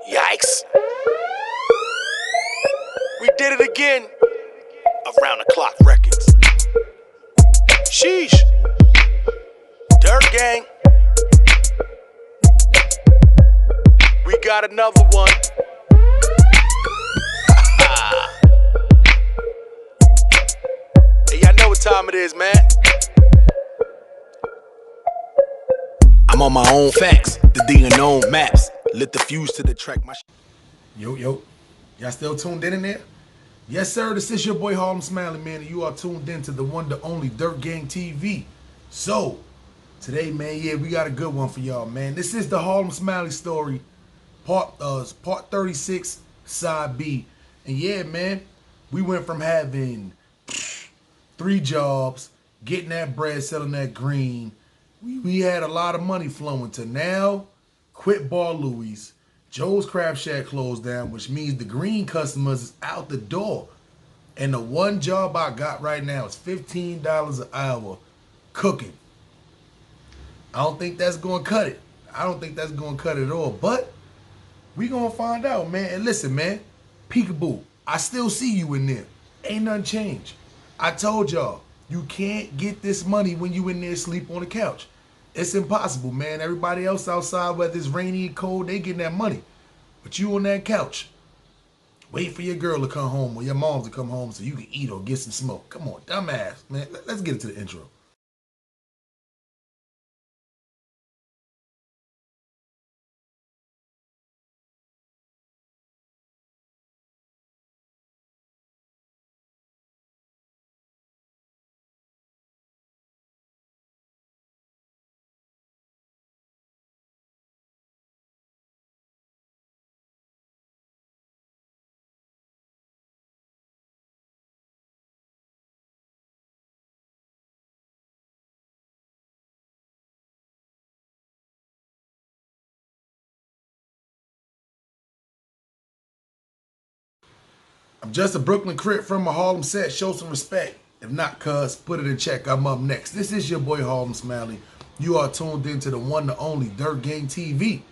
Yikes. We did it again. Around the Clock Records. Sheesh. Dirt Gang. We got another one. Hey, y'all know what time it is, man. I'm on my own facts, the D unknown maps. Lit the fuse to the track. Yo, y'all still tuned in there? Yes, sir. This is your boy Harlem Smiley, man, and you are tuned in to the one, the only Dirt Gang TV. So, today, man, yeah, we got a good one for y'all, man. This is the Harlem Smiley Story, part 36, side B. And yeah, man, we went from having 3 jobs, getting that bread, selling that green. We had a lot of money flowing to now, quit Bar Louie's. Joe's Crab Shack closed down, which means the green customers is out the door. And the one job I got right now is $15 an hour cooking. I don't think that's going to cut it. I don't think that's going to cut it at all. But we going to find out, man. And listen, man, peekaboo, I still see you in there. Ain't nothing changed. I told y'all, you can't get this money when you in there sleep on the couch. It's impossible, man. Everybody else outside, whether it's rainy or cold, they getting that money. But you on that couch, wait for your girl to come home or your mom to come home so you can eat or get some smoke. Come on, dumbass, man. Let's get into the intro. I'm just a Brooklyn Crip from a Harlem set. Show some respect. If not, cuz, put it in check. I'm up next. This is your boy Harlem Smiley. You are tuned into the one, the only Dirt Gang TV.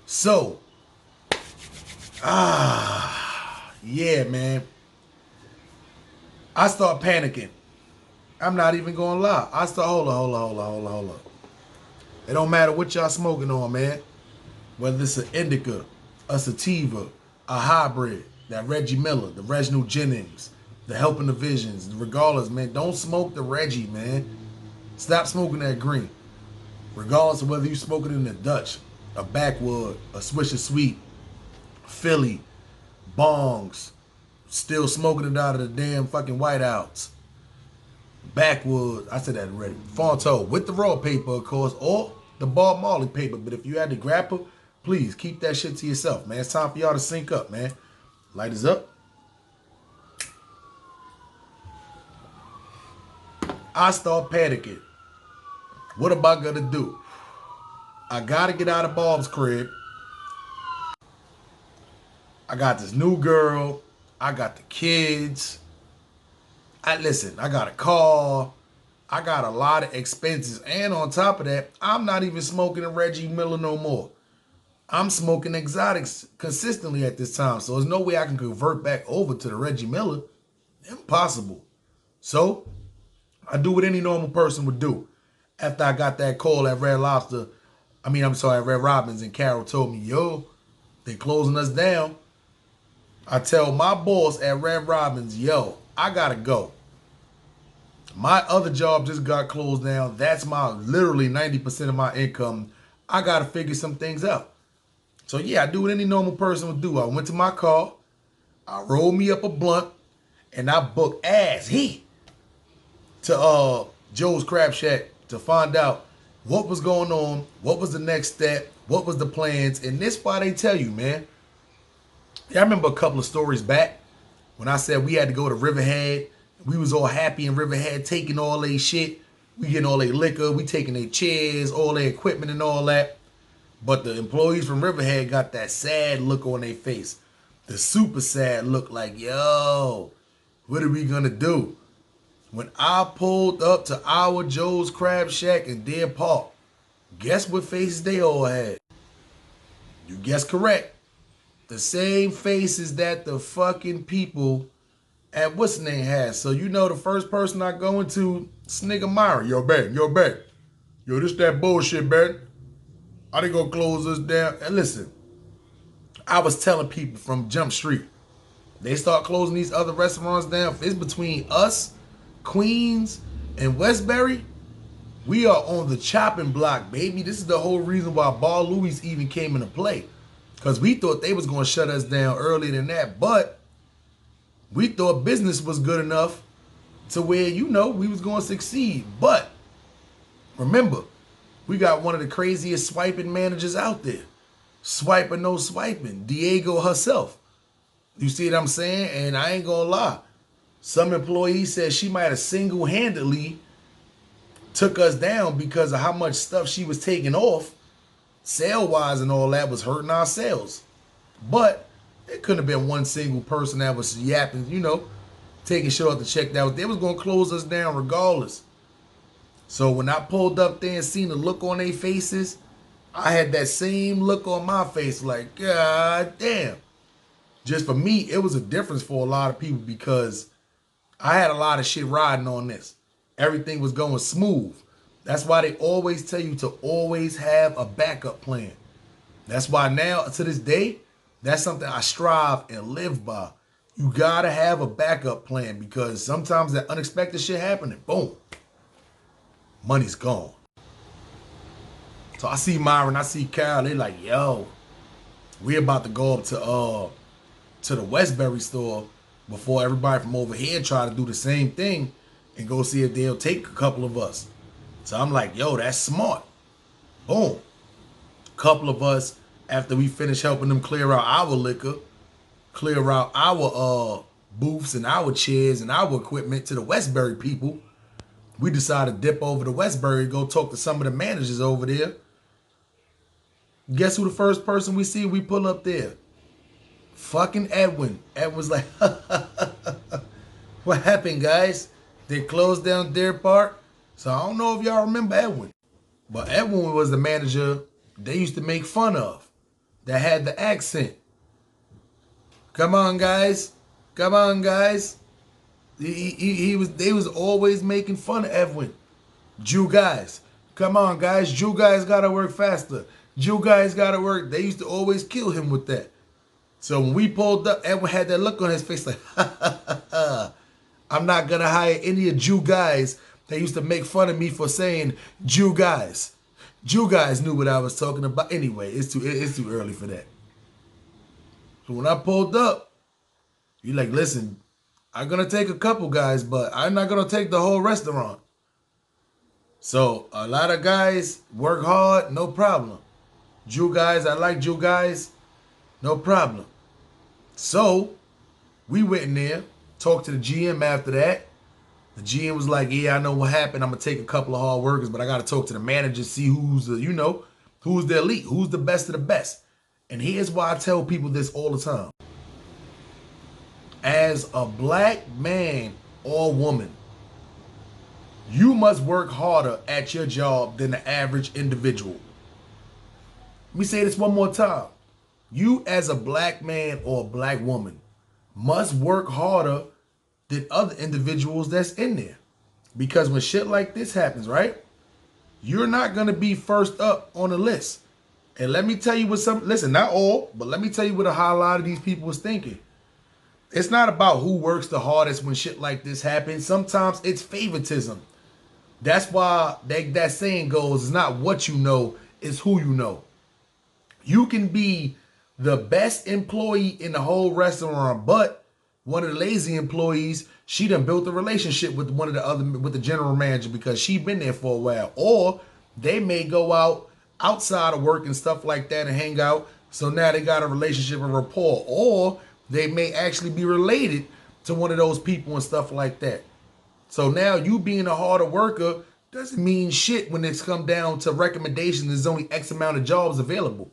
So, yeah, man. I start panicking. I'm not even gonna lie. I start, hold up. It don't matter what y'all smoking on, man. Whether it's an indica, a sativa, a hybrid, that Reggie Miller, the Reginald Jennings, the Helping the Visions, regardless, man, don't smoke the Reggie, man. Stop smoking that green. Regardless of whether you smoke it in the Dutch, a backwood, a Swisher Sweet, Philly, bongs, still smoking it out of the damn fucking whiteouts. Backwood, I said that already. Fonto, with the raw paper, of course, or the Bob Marley paper. But if you had the grapper, please keep that shit to yourself, man. It's time for y'all to sync up, man. Light is up. I start panicking. What am I gonna do? I gotta get out of Bob's crib. I got this new girl. I got the kids. Listen, I got a car. I got a lot of expenses. And on top of that, I'm not even smoking a Reggie Miller no more. I'm smoking exotics consistently at this time. So there's no way I can convert back over to the Reggie Miller. Impossible. So I do what any normal person would do. After I got that call at Red Robin's, and Carol told me, yo, they closing us down. I tell my boss at Red Robin's, yo, I gotta go. My other job just got closed down. That's my literally 90% of my income. I gotta figure some things out. So yeah, I do what any normal person would do. I went to my car, I rolled me up a blunt, and I booked ass heat to Joe's Crab Shack to find out what was going on, what was the next step, what was the plans, and this why they tell you, man. Yeah, I remember a couple of stories back when I said we had to go to Riverhead. We was all happy in Riverhead taking all their shit. We getting all their liquor, we taking their chairs, all their equipment and all that. But the employees from Riverhead got that sad look on their face. The super sad look like, yo, what are we gonna do? When I pulled up to our Joe's Crab Shack in Deer Park, guess what faces they all had? You guessed correct. The same faces that the fucking people at what's the name has. So you know the first person I go into, this nigga Myra. Yo, back. Yo, this that bullshit, man. I didn't go close us down. And listen, I was telling people from Jump Street, they start closing these other restaurants down. If it's between us, Queens, and Westbury, we are on the chopping block, baby. This is the whole reason why Bar Louie's even came into play. Because we thought they was going to shut us down earlier than that. But we thought business was good enough to where, you know, we was going to succeed. But remember, we got one of the craziest swiping managers out there. Swiping, no swiping. Diego herself. You see what I'm saying? And I ain't going to lie. Some employees said she might have single-handedly took us down because of how much stuff she was taking off. Sale-wise and all that was hurting our sales. But it couldn't have been one single person that was yapping, you know, taking shit off the check. They was going to close us down regardless. So when I pulled up there and seen the look on their faces, I had that same look on my face like, God damn. Just for me, it was a difference for a lot of people because I had a lot of shit riding on this. Everything was going smooth. That's why they always tell you to always have a backup plan. That's why now, to this day, that's something I strive and live by. You gotta have a backup plan because sometimes that unexpected shit happen and boom, money's gone. So I see Myron, I see Cali, they like, yo, we about to go up to the Westbury store before everybody from over here try to do the same thing and go see if they'll take a couple of us. So I'm like, yo, that's smart. Boom. Couple of us, after we finish helping them clear out our liquor, clear out our booths and our chairs and our equipment to the Westbury people, we decided to dip over to Westbury and go talk to some of the managers over there. Guess who the first person we see? We pull up there. Fucking Edwin. Edwin's like, what happened, guys? They closed down Deer Park. So I don't know if y'all remember Edwin. But Edwin was the manager they used to make fun of. That had the accent. Come on, guys. Come on, guys. They was always making fun of Edwin. Jew guys. Come on, guys. Jew guys gotta work faster. Jew guys gotta work. They used to always kill him with that. So when we pulled up, Edwin had that look on his face like, I'm not gonna hire any of Jew guys. They used to make fun of me for saying Jew guys. Jew guys knew what I was talking about. Anyway, it's too early for that. So when I pulled up, you're like, listen, I'm going to take a couple guys, but I'm not going to take the whole restaurant. So a lot of guys work hard, no problem. Jew guys, I like Jew guys, no problem. So we went in there, talked to the GM after that. The GM was like, yeah, I know what happened. I'm going to take a couple of hard workers, but I got to talk to the manager, see who's the, you know, who's the elite, who's the best of the best. And here's why I tell people this all the time. As a black man or woman, you must work harder at your job than the average individual. Let me say this one more time. You as a black man or a black woman must work harder than other individuals that's in there. Because when shit like this happens, right? You're not going to be first up on the list. And let me tell you what listen, not all, but let me tell you what a lot of these people was thinking. It's not about who works the hardest when shit like this happens. Sometimes it's favoritism. That's why that saying goes, it's not what you know, it's who you know. You can be the best employee in the whole restaurant, but one of the lazy employees, she done built a relationship with with the general manager because she been there for a while. Or they may go out outside of work and stuff like that and hang out. So now they got a relationship and rapport. Or they may actually be related to one of those people and stuff like that. So now you being a harder worker doesn't mean shit when it's come down to recommendations. There's only X amount of jobs available.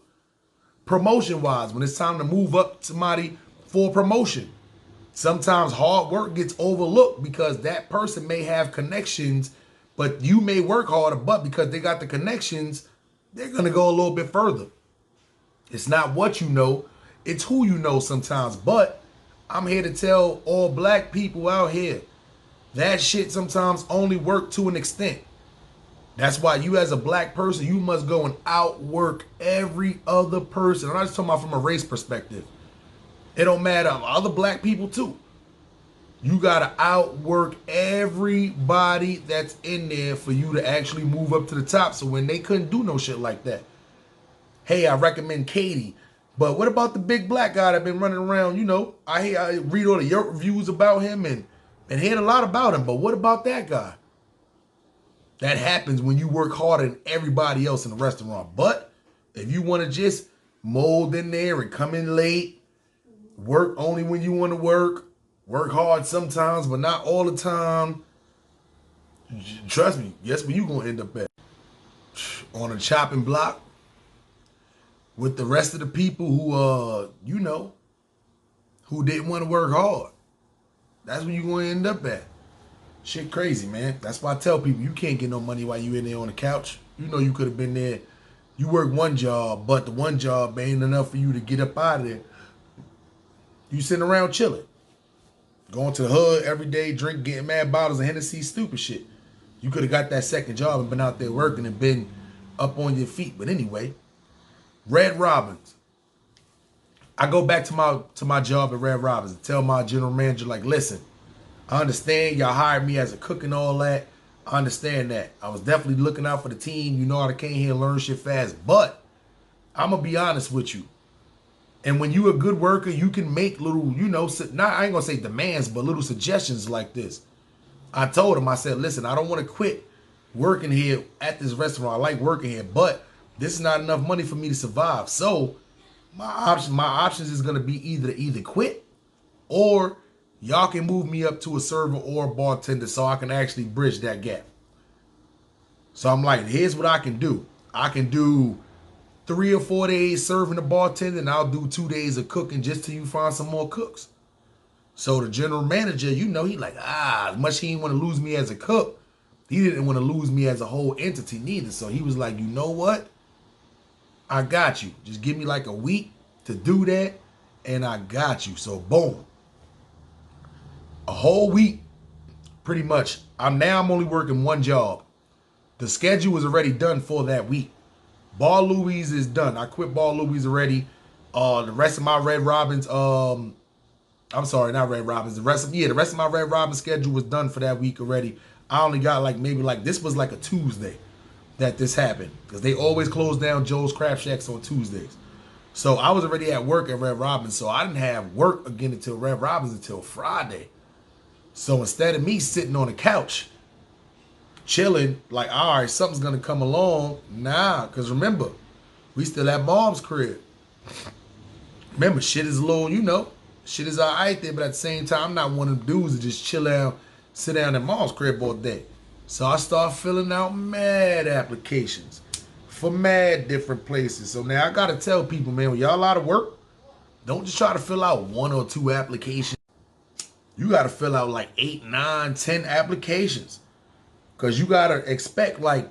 Promotion-wise, when it's time to move up somebody for promotion, sometimes hard work gets overlooked because that person may have connections, but you may work harder, but because they got the connections, they're going to go a little bit further. It's not what you know, It's who you know sometimes. But I'm here to tell all black people out here, that shit sometimes only work to an extent. That's why you as a black person, you must go and outwork every other person. I'm not just talking about from a race perspective. It don't matter. Other black people too. You gotta outwork everybody that's in there for you to actually move up to the top. So when they couldn't do no shit like that, hey, I recommend Katie. But what about the big black guy that been running around? You know, I read all the Yelp reviews about him and heard a lot about him. But what about that guy? That happens when you work harder than everybody else in the restaurant. But if you want to just mold in there and come in late, work only when you want to work hard sometimes, but not all the time, trust me, guess where you going to end up at? On a chopping block with the rest of the people who, you know, who didn't want to work hard. That's where you going to end up at. Shit crazy, man. That's why I tell people you can't get no money while you in there on the couch. You know you could have been there. You work one job, but the one job ain't enough for you to get up out of there. You sitting around chilling. Going to the hood every day, getting mad bottles of Hennessy, stupid shit. You could have got that second job and been out there working and been up on your feet. But anyway, Red Robin's. I go back to my job at Red Robin's and tell my general manager, like, listen, I understand y'all hired me as a cook and all that. I understand that. I was definitely looking out for the team. You know I came here and learn shit fast. But I'm going to be honest with you. And when you a good worker, you can make little, you know, I ain't going to say demands, but little suggestions like this. I told him, I said, listen, I don't want to quit working here at this restaurant. I like working here, but this is not enough money for me to survive. So my options is going to be either quit or y'all can move me up to a server or a bartender so I can actually bridge that gap. So I'm like, here's what I can do. I can do 3 or 4 days serving the bartender, and I'll do 2 days of cooking just till you find some more cooks. So the general manager, you know, he like, as much he didn't want to lose me as a cook, he didn't want to lose me as a whole entity neither. So he was like, you know what? I got you. Just give me like a week to do that, and I got you. So boom. A whole week, pretty much. I'm only working one job. The schedule was already done for that week. Bar Louie's is done. I quit Bar Louie's already. The rest of my Red Robin's, I'm sorry, not Red Robin's. The rest of my Red Robin schedule was done for that week already. I only got this was like a Tuesday that this happened. Because they always close down Joe's Crab Shacks on Tuesdays. So I was already at work at Red Robin's. So I didn't have work again until Red Robin's until Friday. So instead of me sitting on the couch, chilling, like, all right, something's going to come along. Nah, because remember, we still at Mom's crib. Remember, shit is a little, you know, shit is all right there, but at the same time, I'm not one of them dudes that just chill out, sit down at Mom's crib all day. So I start filling out mad applications for mad different places. So now I got to tell people, man, when y'all out of work, don't just try to fill out 1 or 2 applications. You got to fill out like 8, 9, 10 applications. Because you got to expect like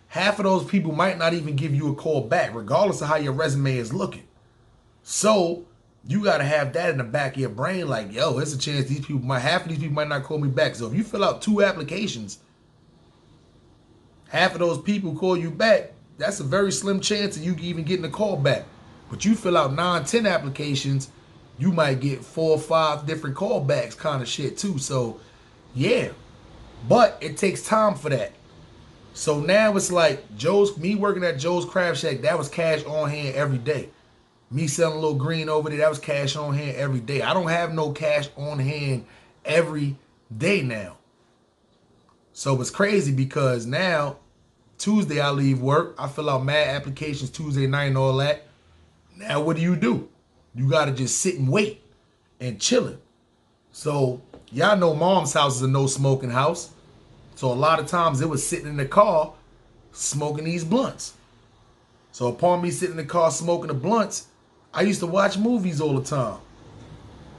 half of those people might not even give you a call back, regardless of how your resume is looking. So you got to have that in the back of your brain. Like, yo, there's a chance half of these people might not call me back. So if you fill out 2 applications, half of those people call you back, that's a very slim chance of you even getting a call back. But you fill out 9, 10 applications, you might get 4 or 5 different callbacks kind of shit too. So, yeah. But it takes time for that. So now it's like me working at Joe's Crab Shack, that was cash on hand every day. Me selling a little green over there, that was cash on hand every day. I don't have no cash on hand every day now. So it's crazy because now, Tuesday I leave work. I fill out mad applications Tuesday night and all that. Now what do? You got to just sit and wait and chilling. So y'all know Mom's house is a no smoking house. So a lot of times it was sitting in the car smoking these blunts. So upon me sitting in the car smoking the blunts, I used to watch movies all the time.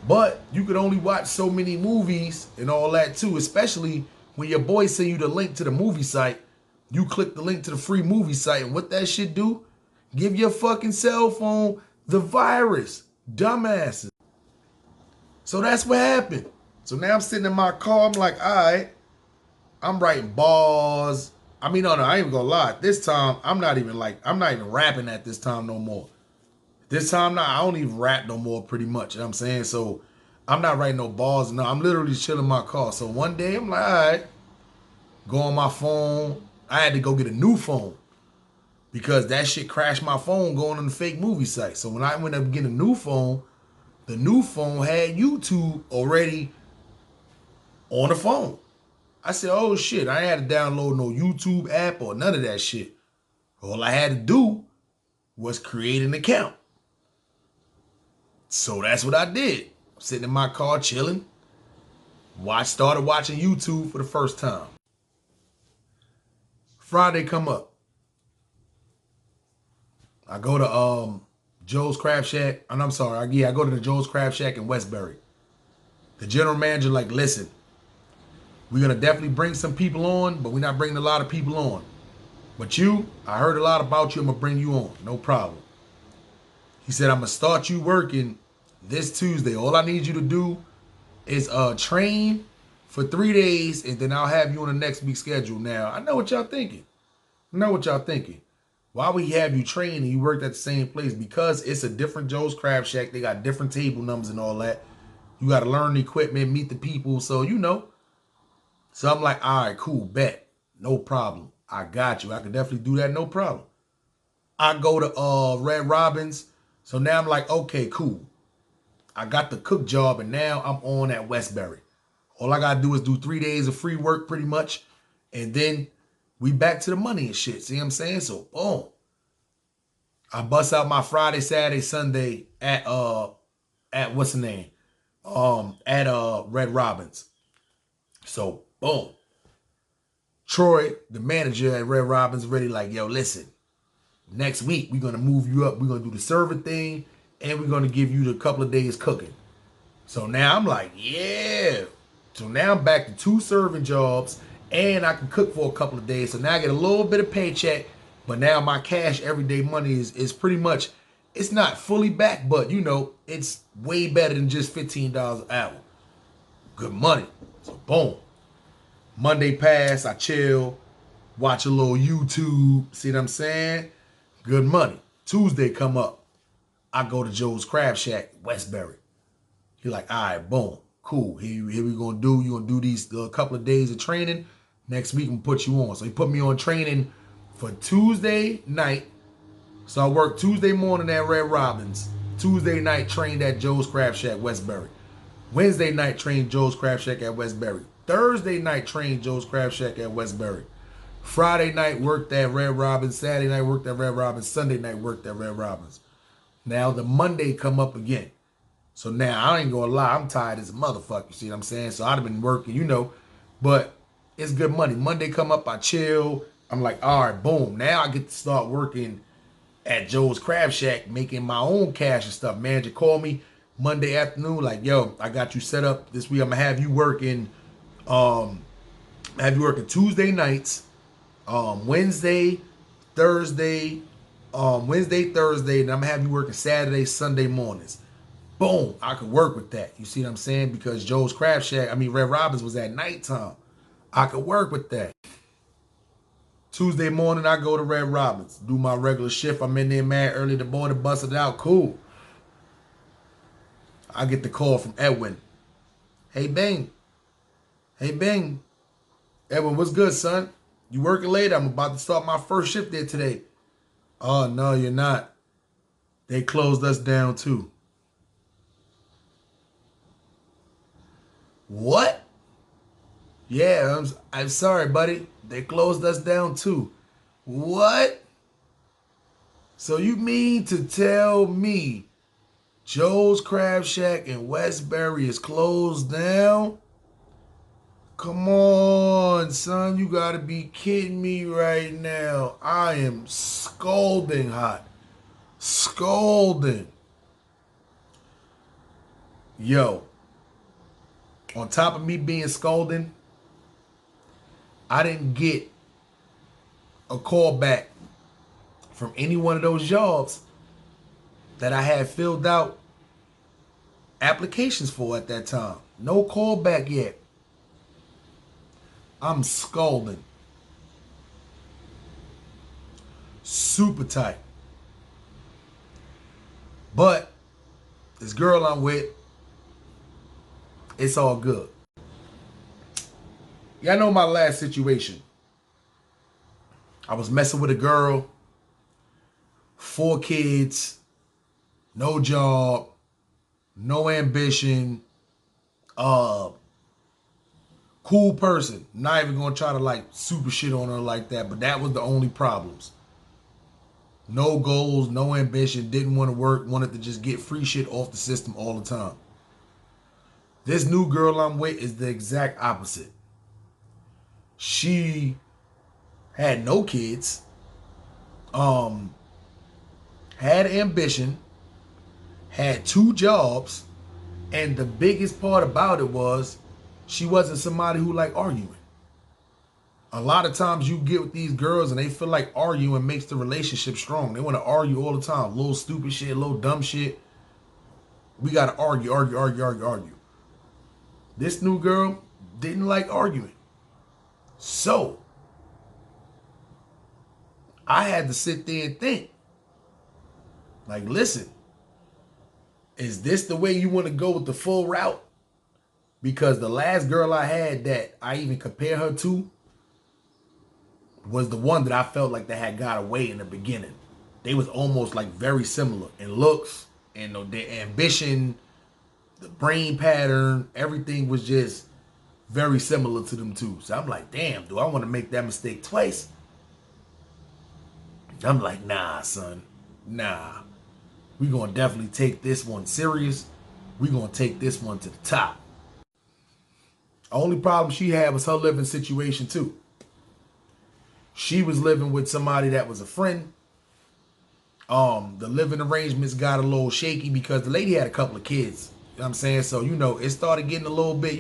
But you could only watch so many movies and all that too, especially when your boy send you the link to the movie site. You click the link to the free movie site, and what that shit do? Give your fucking cell phone the virus. Dumbasses. So that's what happened. So now I'm sitting in my car. I'm like, all right. I'm writing bars. I mean, no, I ain't even gonna lie. This time, I'm not even rapping at this time no more. This time, I don't even rap no more, pretty much. You know what I'm saying? So I'm not writing no bars. No, I'm literally chilling in my car. So one day, I'm like, all right, go on my phone. I had to go get a new phone because that shit crashed my phone going on the fake movie site. So when I went up getting a new phone, the new phone had YouTube already on the phone. I said, oh shit, I ain't had to download no YouTube app or none of that shit. All I had to do was create an account. So that's what I did. I'm sitting in my car chilling. Started watching YouTube for the first time. Friday come up. I go to Joe's Crab Shack. And I'm sorry, I go to the Joe's Crab Shack in Westbury. The general manager like, listen, we're going to definitely bring some people on, but we're not bringing a lot of people on. But you, I heard a lot about you. I'm going to bring you on. No problem. He said, I'm going to start you working this Tuesday. All I need you to do is train for 3 days, and then I'll have you on the next week's schedule. Now, I know what y'all thinking. Why we have you train and you worked at the same place? Because it's a different Joe's Crab Shack. They got different table numbers and all that. You got to learn the equipment, meet the people. So, you know. So I'm like, all right, cool, bet. No problem. I got you. I can definitely do that. No problem. I go to Red Robin's. So now I'm like, okay, cool. I got the cook job and now I'm on at Westbury. All I got to do is do 3 days of free work pretty much. And then we back to the money and shit. See what I'm saying? So, boom. I bust out my Friday, Saturday, Sunday at what's the name? At Red Robin's. So, boom. Troy, the manager at Red Robin's, ready like, yo, listen. Next week, we're going to move you up. We're going to do the server thing. And we're going to give you a couple of days cooking. So now I'm like, yeah. So now I'm back to 2 serving jobs. And I can cook for a couple of days. So now I get a little bit of paycheck. But now my cash everyday money is pretty much, it's not fully back. But, you know, it's way better than just $15 an hour. Good money. So boom. Monday pass, I chill. Watch a little YouTube. See what I'm saying? Good money. Tuesday come up. I go to Joe's Crab Shack, Westbury. He like, all right, boom, cool. Here we gonna do. You gonna do these couple of days of training. Next week, I'm gonna put you on. So he put me on training for Tuesday night. So I worked Tuesday morning at Red Robin's. Tuesday night trained at Joe's Crab Shack, Westbury. Wednesday night trained Joe's Crab Shack at Westbury. Thursday night trained Joe's Crab Shack at Westbury. Friday night worked at Red Robin's. Saturday night worked at Red Robin's. Sunday night worked at Red Robin's. Now the Monday come up again. So now I ain't gonna lie, I'm tired as a motherfucker. You see what I'm saying? So I'd have been working, you know, but it's good money. Monday come up, I chill. I'm like, all right, boom. Now I get to start working at Joe's Crab Shack, making my own cash and stuff. Manager called me Monday afternoon, like, yo, I got you set up this week. I'm gonna have you working, Tuesday nights, Wednesday, Thursday, and I'm gonna have you working Saturday, Sunday mornings. Boom, I could work with that. You see what I'm saying? Because Joe's Crab Shack, Red Robin's was at nighttime. I could work with that. Tuesday morning, I go to Red Robin's, do my regular shift. I'm in there mad early to morning, bust it out, cool. I get the call from Edwin. Hey, Bing. Edwin, what's good, son? You working late? I'm about to start my first shift there today. Oh, no, you're not. They closed us down, too. What? Yeah, I'm sorry, buddy. They closed us down, too. What? So you mean to tell me Joe's Crab Shack in Westbury is closed down? Come on, son. You gotta be kidding me right now. I am scalding hot. Scalding. Yo. On top of me being scalding, I didn't get a call back from any one of those jobs that I had filled out applications for at that time. No call back yet. I'm scalding. Super tight. But this girl I'm with, it's all good. Y'all know my last situation. I was messing with a girl, 4 kids, no job, no ambition, cool person. Not even gonna try to like super shit on her like that, but that was the only problems. No goals, no ambition, didn't want to work, wanted to just get free shit off the system all the time. This new girl I'm with is the exact opposite. She had no kids, had ambition, had 2 jobs, and the biggest part about it was she wasn't somebody who liked arguing. A lot of times you get with these girls and they feel like arguing makes the relationship strong. They want to argue all the time. Little stupid shit, little dumb shit. We got to argue. This new girl didn't like arguing. So, I had to sit there and think. Like, listen, is this the way you want to go with the full route? Because the last girl I had that I even compare her to was the one that I felt like they had got away in the beginning. They was almost like very similar in looks and their ambition, the brain pattern, everything was just very similar to them two. So I'm like, damn, do I want to make that mistake twice? I'm like, nah, son, nah. We're going to definitely take this one serious. We're going to take this one to the top. Only problem she had was her living situation too. She was living with somebody that was a friend. The living arrangements got a little shaky because the lady had a couple of kids. You know what I'm saying? So, it started getting a little bit,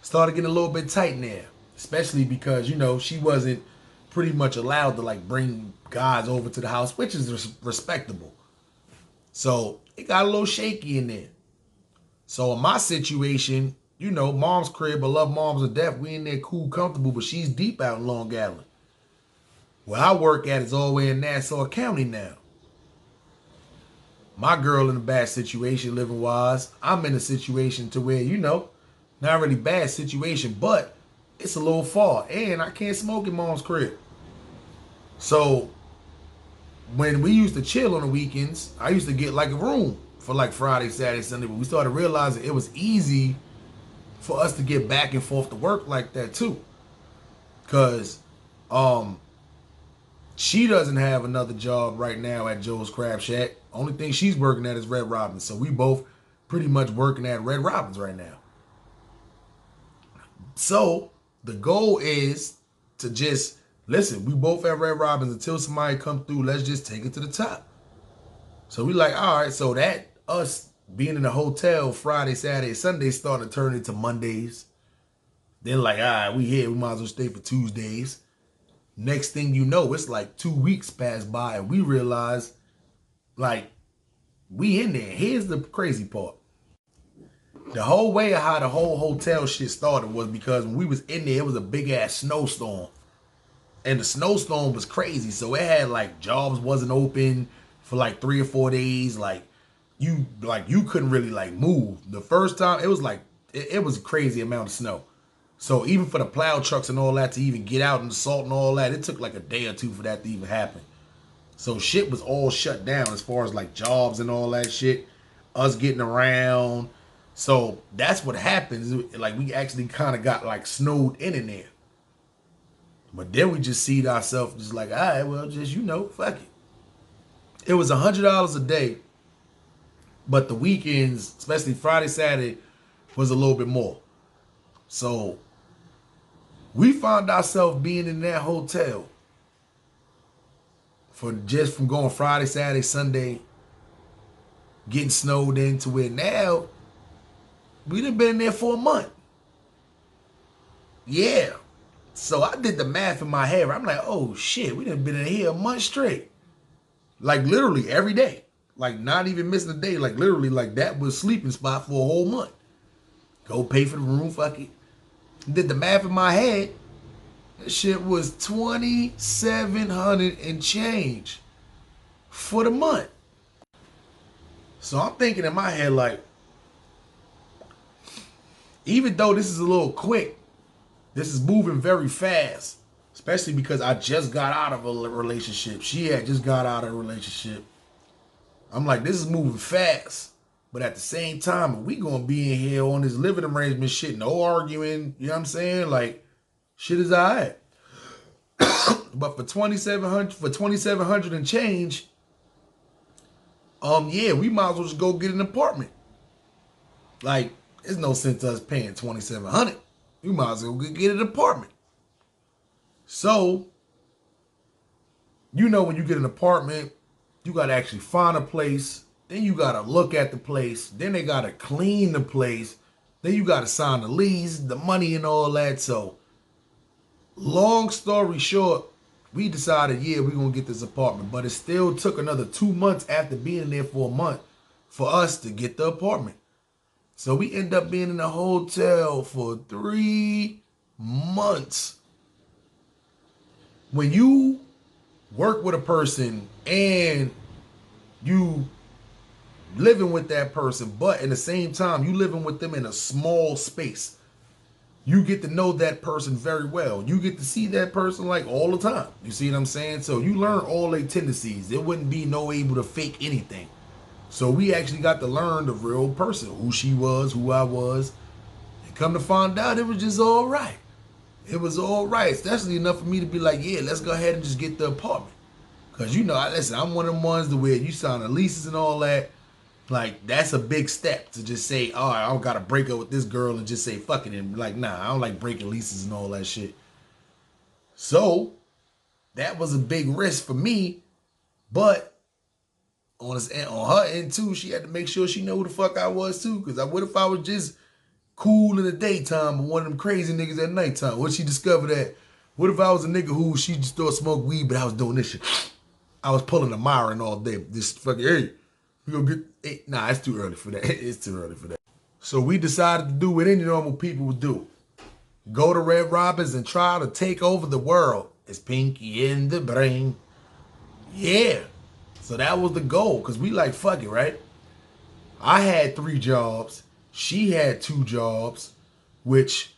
started getting a little bit tight in there. Especially because, she wasn't pretty much allowed to like bring guys over to the house, which is respectable. So it got a little shaky in there. So in my situation, mom's crib, I love moms to death. We in there cool, comfortable, but she's deep out in Long Island. Where I work at is all the way in Nassau County now. My girl in a bad situation living wise. I'm in a situation to where, not really bad situation, but it's a little far. And I can't smoke in mom's crib. So when we used to chill on the weekends, I used to get like a room for like Friday, Saturday, Sunday. But we started realizing it was easy for us to get back and forth to work like that too. Because she doesn't have another job right now at Joe's Crab Shack. Only thing she's working at is Red Robin's. So we both pretty much working at Red Robin's right now. So the goal is to just, listen, we both at Red Robin's until somebody come through, let's just take it to the top. So we like, all right, so that us being in the hotel Friday, Saturday, Sunday started to turn into Mondays. Then like, all right, we here, we might as well stay for Tuesdays. Next thing you know, it's like 2 weeks pass by and we realize, like, we in there. Here's the crazy part. The whole way of how the whole hotel shit started was because when we was in there, it was a big ass snowstorm. And the snowstorm was crazy. So it had like jobs wasn't open for like 3 or 4 days. Like you couldn't really like move. The first time it was like, it was a crazy amount of snow. So even for the plow trucks and all that to even get out and the salt and all that, it took like a day or two for that to even happen. So shit was all shut down as far as like jobs and all that shit. Us getting around. So that's what happens. Like we actually kind of got like snowed in there. But then we just see ourselves just like, all right, well, just, fuck it. It was $100 a day. But the weekends, especially Friday, Saturday, was a little bit more. So we found ourselves being in that hotel from going Friday, Saturday, Sunday, getting snowed in to where now we done been in there for a month. Yeah. So I did the math in my head. I'm like, oh shit, we done been in here a month straight. Like literally every day. Like, not even missing a day. Like, literally, like, that was sleeping spot for a whole month. Go pay for the room, fuck it. Did the math in my head. That shit was $2,700 and change for the month. So I'm thinking in my head, like, even though this is a little quick, this is moving very fast. Especially because I just got out of a relationship. She had just got out of a relationship. I'm like, this is moving fast. But at the same time, we gonna be in here on this living arrangement shit, no arguing, you know what I'm saying? Like, shit is all right. But for $2,700 and change, yeah, we might as well just go get an apartment. Like, there's no sense us paying $2,700. We might as well get an apartment. So, you know, when you get an apartment, you got to actually find a place. Then you got to look at the place. Then they got to clean the place. Then you got to sign the lease, the money and all that. So, long story short, we decided, yeah, we're going to get this apartment. But it still took another 2 months after being there for a month for us to get the apartment. So, we end up being in a hotel for 3 months. When you work with a person and you living with that person, but in the same time, you living with them in a small space, you get to know that person very well. You get to see that person like all the time. You see what I'm saying? So you learn all their tendencies. There wouldn't be no able to fake anything. So we actually got to learn the real person, who she was, who I was. And come to find out, it was just all right. It was all right, especially enough for me to be like, yeah, let's go ahead and just get the apartment. Because, you know, listen, I'm one of them ones where you sign the leases and all that. Like, that's a big step to just say, all right, I got to break up with this girl and just say, fuck it. And be like, nah, I don't like breaking leases and all that shit. So, that was a big risk for me. But on her end, too, she had to make sure she knew who the fuck I was, too. Because what if I was just cool in the daytime but one of them crazy niggas at nighttime? What she discovered that? What if I was a nigga who she just thought smoked weed, but I was doing this shit? I was pulling a Myron all day. Just fucking, hey, we gonna get, hey, nah, it's too early for that. It's too early for that. So we decided to do what any normal people would do. Go to Red Robin's and try to take over the world. It's Pinky in the brain. Yeah. So that was the goal, because we like, fuck it, right? I had 3 jobs. She had 2 jobs, which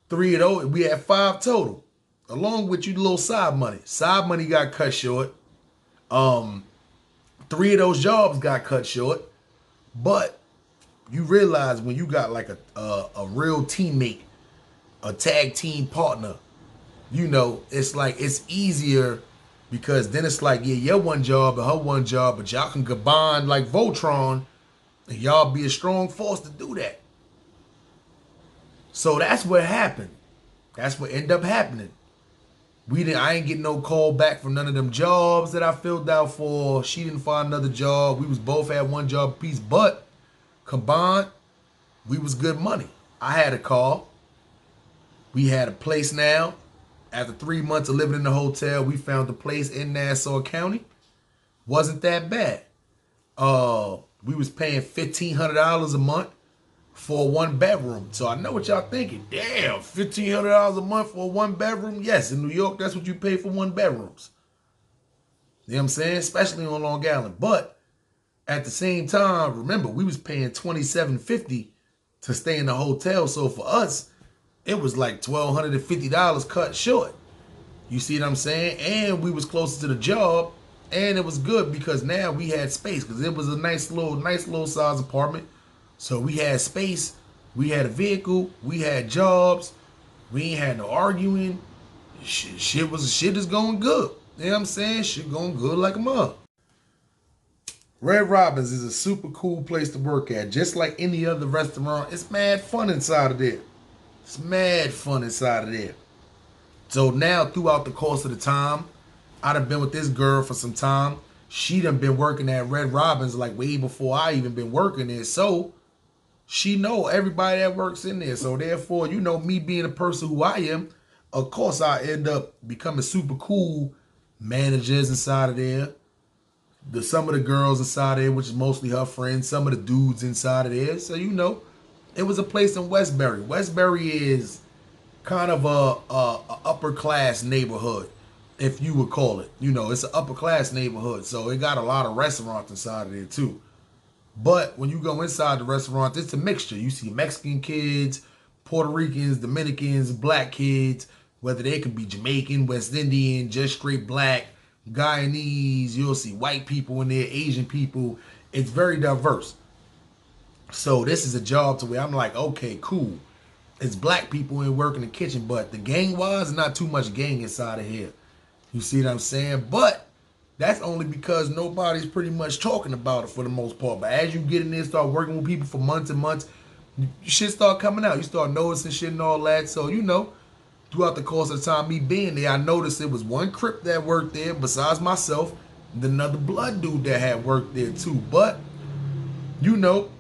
3 of those, we had 5 total, along with your little side money. Side money got cut short. 3 of those jobs got cut short. But you realize when you got like a real teammate, a tag team partner, you know, it's like it's easier because then it's like, yeah, your one job and her one job, but y'all can combine like Voltron and y'all be a strong force to do that. So that's what happened. That's what ended up happening. I ain't getting no call back from none of them jobs that I filled out for. She didn't find another job. We was both at one job apiece, but combined, we was good money. I had a car. We had a place now. After 3 months of living in the hotel, we found a place in Nassau County. Wasn't that bad. We was paying $1,500 a month for a 1-bedroom. So I know what y'all thinking. Damn, $1,500 a month for a 1-bedroom? Yes, in New York, that's what you pay for 1-bedrooms. You know what I'm saying? Especially on Long Island. But at the same time, remember, we was paying $2,750 to stay in the hotel. So for us, it was like $1,250 cut short. You see what I'm saying? And we was closer to the job. And it was good because now we had space, because it was a nice little size apartment. So we had space, we had a vehicle, we had jobs, we ain't had no arguing. Shit is going good. You know what I'm saying? Shit going good like a mug. Red Robin's is a super cool place to work at. Just like any other restaurant, it's mad fun inside of there. It's mad fun inside of there. So now throughout the course of the time, I done been with this girl for some time. She done been working at Red Robin's like way before I even been working there. So she know everybody that works in there. So therefore, you know, me being a person who I am, of course I end up becoming super cool managers inside of there. some of the girls inside of there, which is mostly her friends, some of the dudes inside of there. So, you know, it was a place in Westbury. Westbury is kind of a upper class neighborhood, if you would call it. You know, it's an upper class neighborhood. So it got a lot of restaurants inside of there too. But when you go inside the restaurant, it's a mixture. You see Mexican kids, Puerto Ricans, Dominicans, black kids, whether they could be Jamaican, West Indian, just straight black, Guyanese. You'll see white people in there, Asian people. It's very diverse. So this is a job to where I'm like, okay, cool. It's black people in work in the kitchen, but the gang-wise, not too much gang inside of here. You see what I'm saying? But that's only because nobody's pretty much talking about it for the most part. But as you get in there, start working with people for months and months, shit start coming out. You start noticing shit and all that. So, you know, throughout the course of the time me being there, I noticed it was one Crip that worked there besides myself, and another blood dude that had worked there too. But, you know,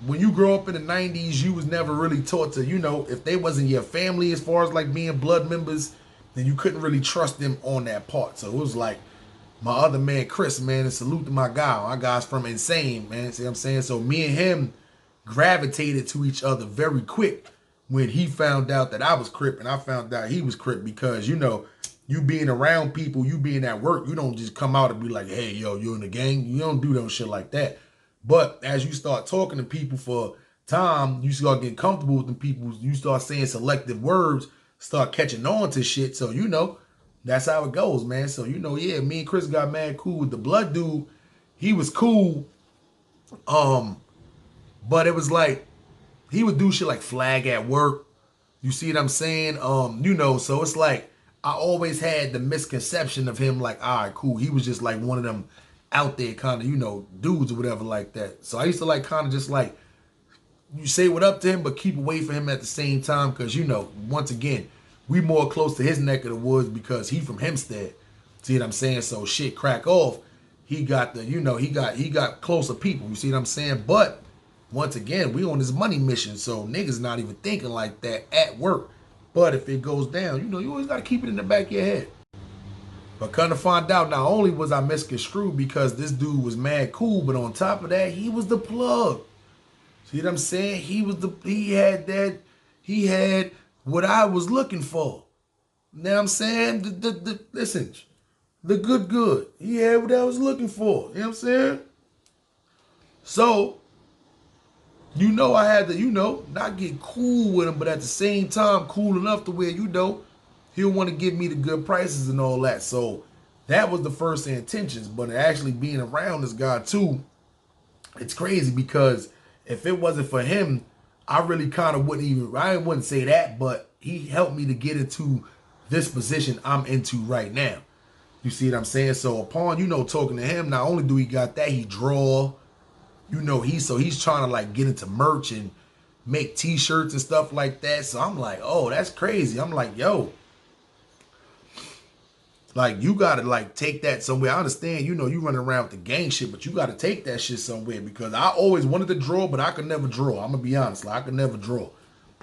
when you grow up in the 90s, you was never really taught to, you know, if they wasn't your family as far as like being blood members, then you couldn't really trust them on that part. So it was like, my other man, Chris, man, and salute to my guy. My guy's from Insane, man. See what I'm saying? So me and him gravitated to each other very quick when he found out that I was Crip and I found out he was Crip, because, you know, you being around people, you being at work, you don't just come out and be like, hey, yo, you in the gang. You don't do no shit like that. But as you start talking to people for time, you start getting comfortable with the people. You start saying selective words, start catching on to shit. So, you know, that's how it goes, man. So, you know, yeah, me and Chris got mad cool with the blood dude. He was cool. But it was like, he would do shit like flag at work. You see what I'm saying? You know, so it's like, I always had the misconception of him like, all right, cool. He was just like one of them out there kind of, you know, dudes or whatever like that. So I used to like kind of just like, you say what up to him, but keep away from him at the same time. Because, you know, once again, we more close to his neck of the woods because he from Hempstead. See what I'm saying? So shit crack off. He got the, you know, he got closer people. You see what I'm saying? But once again, we on this money mission. So niggas not even thinking like that at work. But if it goes down, you know, you always got to keep it in the back of your head. But come to find out, not only was I misconstrued because this dude was mad cool, but on top of that, he was the plug. See what I'm saying? He had what I was looking for. Now I'm saying, listen, the good. He had what I was looking for. You know what I'm saying? So, you know, I had to, you know, not get cool with him, but at the same time, cool enough to where, you know, he'll want to give me the good prices and all that. So, that was the first intentions. But actually being around this guy too, it's crazy because if it wasn't for him, I really kind of I wouldn't say that, but he helped me to get into this position I'm into right now. You see what I'm saying? So upon, you know, talking to him, not only do he got that, he draw, you know, he's trying to like get into merch and make t-shirts and stuff like that. So I'm like, oh, that's crazy. I'm like, yo, like, you got to like take that somewhere. I understand, you know, you running around with the gang shit, but you got to take that shit somewhere, because I always wanted to draw, but I could never draw. I'm going to be honest. Like, I could never draw.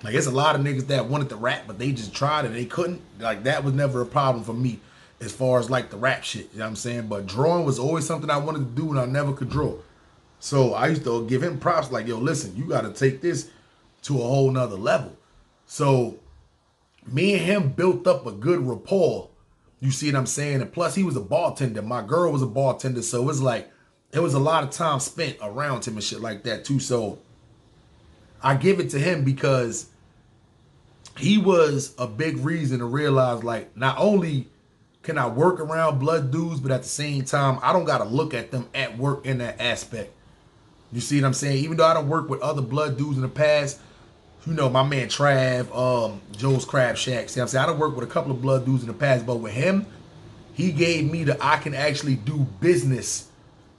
Like, it's a lot of niggas that wanted to rap, but they just tried and they couldn't. Like, that was never a problem for me as far as like the rap shit. You know what I'm saying? But drawing was always something I wanted to do and I never could draw. So I used to give him props like, yo, listen, you got to take this to a whole nother level. So me and him built up a good rapport. You see what I'm saying? And plus, he was a bartender. My girl was a bartender. So it was like, it was a lot of time spent around him and shit like that too. So I give it to him because he was a big reason to realize, like, not only can I work around blood dudes, but at the same time, I don't got to look at them at work in that aspect. You see what I'm saying? Even though I don't work with other blood dudes in the past, you know, my man Trav, Joe's Crab Shack. See what I'm saying? I done worked with a couple of blood dudes in the past, but with him, he gave me I can actually do business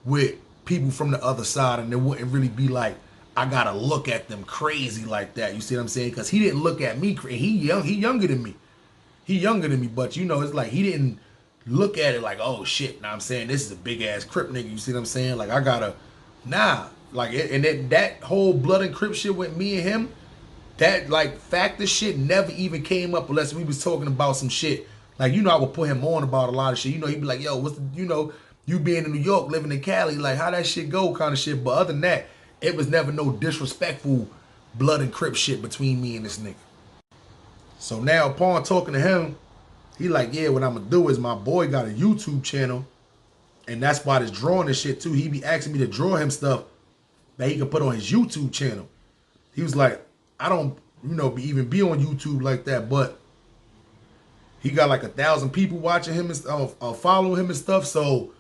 with people from the other side, and it wouldn't really be like, I gotta look at them crazy like that. You see what I'm saying? Because he didn't look at me crazy. He younger than me. He younger than me, but you know, it's like he didn't look at it like, oh shit, now I'm saying this is a big ass Crip nigga. You see what I'm saying? Like, I gotta, nah. Like, and that whole blood and Crip shit with me and him, that like factor shit never even came up unless we was talking about some shit. Like, you know, I would put him on about a lot of shit. You know, he'd be like, yo, what's the, you know, you being in New York, living in Cali, like how that shit go kind of shit. But other than that, it was never no disrespectful blood and Crip shit between me and this nigga. So now upon talking to him, he like, yeah, what I'm gonna do is my boy got a YouTube channel, and that's why this drawing and shit too. He be asking me to draw him stuff that he can put on his YouTube channel. He was like, I don't, even be on YouTube like that, but he got like 1,000 people watching him and following him and stuff. So,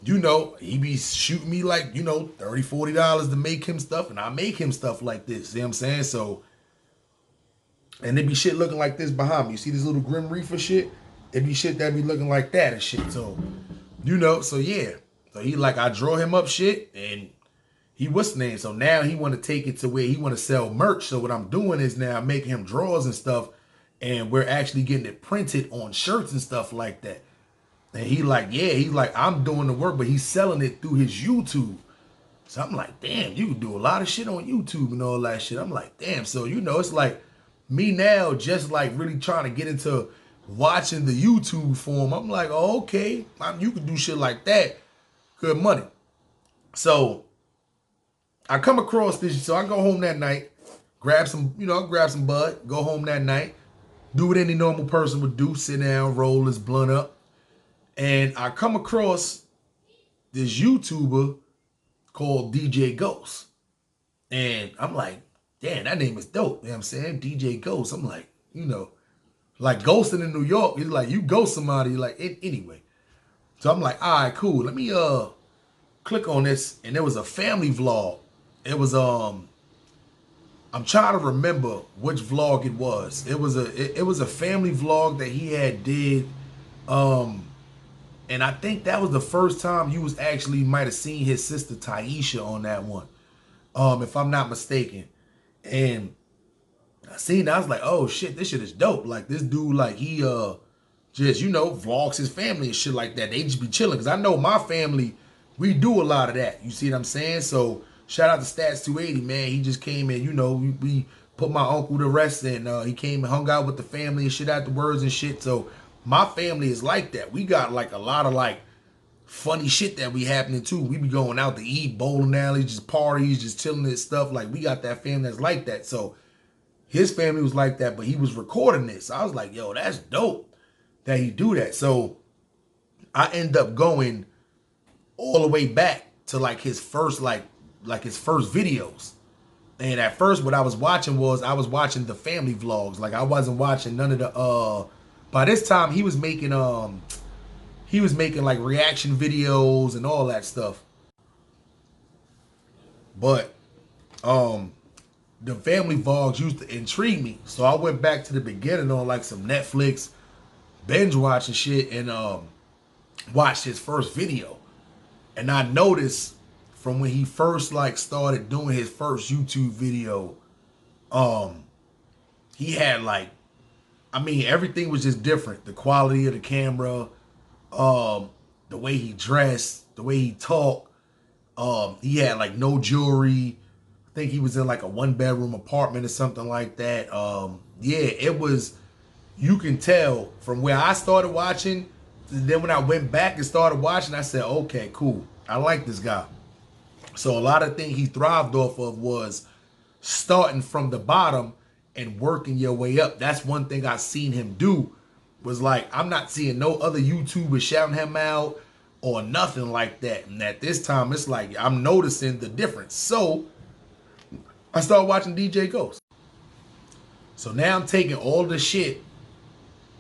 he be shooting me like, $30, $40 to make him stuff, and I make him stuff like this. See what I'm saying? So, and it be shit looking like this behind me. You see this little Grim Reaper shit? It be shit that be looking like that and shit. So, so yeah. So he like, I draw him up shit, and he what's the name? So now he want to take it to where he want to sell merch. So what I'm doing is now I'm making him drawers and stuff, and we're actually getting it printed on shirts and stuff like that. And he like, yeah, he's like, I'm doing the work, but he's selling it through his YouTube. So I'm like, damn, you can do a lot of shit on YouTube and all that shit. I'm like, damn. So, it's like me now just like really trying to get into watching the YouTube form. I'm like, oh, okay, you can do shit like that. Good money. So I come across this, so I go home that night, grab some bud, go home that night, do what any normal person would do, sit down, roll his blunt up. And I come across this YouTuber called DJ Ghost. And I'm like, damn, that name is dope. You know what I'm saying? DJ Ghost. I'm like, like ghosting in New York. It's like you ghost somebody, like anyway. So I'm like, all right, cool. Let me click on this. And there was a family vlog. It was I'm trying to remember which vlog it was. It was a family vlog that he had did. And I think that was the first time you was actually might have seen his sister Taisha on that one. If I'm not mistaken. And I seen that, I was like, oh shit, this shit is dope. Like this dude, like he just, vlogs his family and shit like that. They just be chilling. Cause I know my family, we do a lot of that. You see what I'm saying? So shout out to Stats 280, man. He just came in, we put my uncle to rest, and he came and hung out with the family and shit afterwards and shit. So my family is like that. We got like a lot of like funny shit that be happening too. We be going out to eat, bowling alleys, just parties, just chilling and stuff. Like we got that family that's like that. So his family was like that, but he was recording this. I was like, yo, that's dope that he do that. So I end up going all the way back to like his first his first videos. And at first what I was watching the family vlogs. Like I wasn't watching none of the by this time he was making like reaction videos and all that stuff. But the family vlogs used to intrigue me. So I went back to the beginning on like some Netflix binge watching shit and watched his first video. And I noticed from when he first like started doing his first YouTube video, he had like, everything was just different. The quality of the camera, the way he dressed, the way he talked. He had like no jewelry. I think he was in like a 1-bedroom apartment or something like that. Yeah, it was, you can tell from where I started watching, then when I went back and started watching, I said, okay, cool. I like this guy. So a lot of things he thrived off of was starting from the bottom and working your way up. That's one thing I seen him do, was like, I'm not seeing no other YouTubers shouting him out or nothing like that. And at this time, it's like, I'm noticing the difference. So I started watching DJ Ghost. So now I'm taking all the shit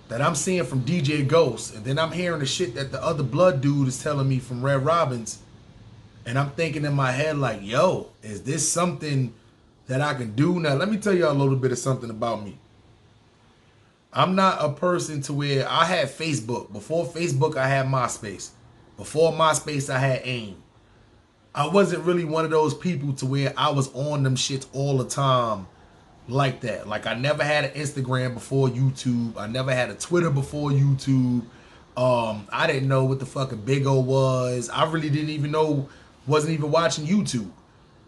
that I'm seeing from DJ Ghost, and then I'm hearing the shit that the other blood dude is telling me from Red Robbins. And I'm thinking in my head like, yo, is this something that I can do? Now, let me tell y'all a little bit of something about me. I'm not a person to where I had Facebook. Before Facebook, I had MySpace. Before MySpace, I had AIM. I wasn't really one of those people to where I was on them shits all the time like that. Like I never had an Instagram before YouTube. I never had a Twitter before YouTube. I didn't know what the fucking Big O was. I really didn't even know, wasn't even watching YouTube.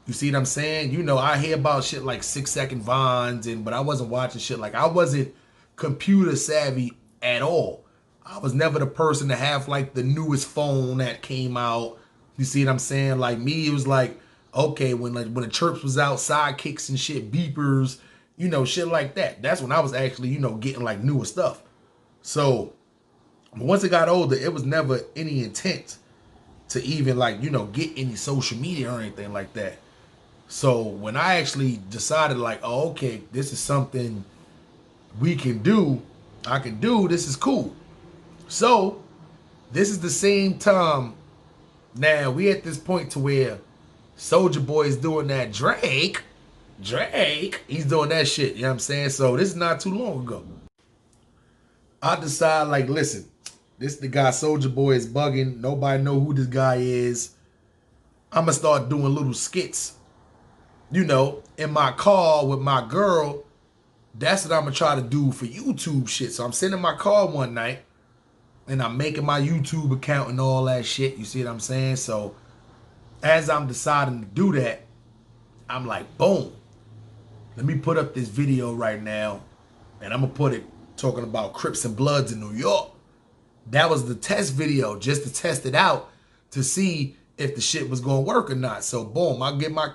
You see what I'm saying? I hear about shit like 6-second Vines, but I wasn't watching shit. Like I wasn't computer savvy at all. I was never the person to have like the newest phone that came out. You see what I'm saying? Like me, it was like, okay, when the chirps was out, sidekicks and shit, beepers, you know, shit like that. That's when I was actually, you know, getting like newer stuff. So once it got older, it was never any intent to even like, you know, get any social media or anything like that. So when I actually decided like, oh, okay, this is something we can do, I can do, this is cool. So this is the same time now we at this point to where Soulja Boy is doing that Drake, he's doing that shit, you know what I'm saying? So this is not too long ago. I decide like, listen, this the guy Soulja Boy is bugging. Nobody know who this guy is. I'm going to start doing little skits, you know, in my car with my girl. That's what I'm going to try to do for YouTube shit. So I'm sitting in my car one night and I'm making my YouTube account and all that shit. You see what I'm saying? So as I'm deciding to do that, I'm like, boom, let me put up this video right now. And I'm going to put it talking about Crips and Bloods in New York. That was the test video, just to test it out to see if the shit was going to work or not. So boom, I get my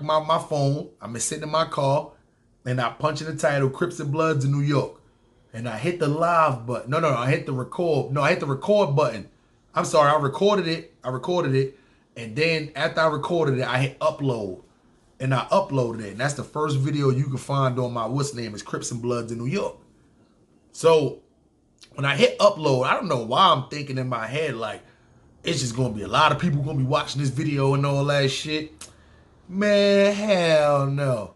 phone. I'm sitting in my car and I punch in the title, Crips and Bloods in New York. And I hit the live button. No, I hit the record. No, I hit the record button. I'm sorry, I recorded it. And then after I recorded it, I hit upload. And I uploaded it. And that's the first video you can find on my what's name is Crips and Bloods in New York. So when I hit upload, I don't know why I'm thinking in my head like, it's just going to be a lot of people going to be watching this video and all that shit. Man, hell no.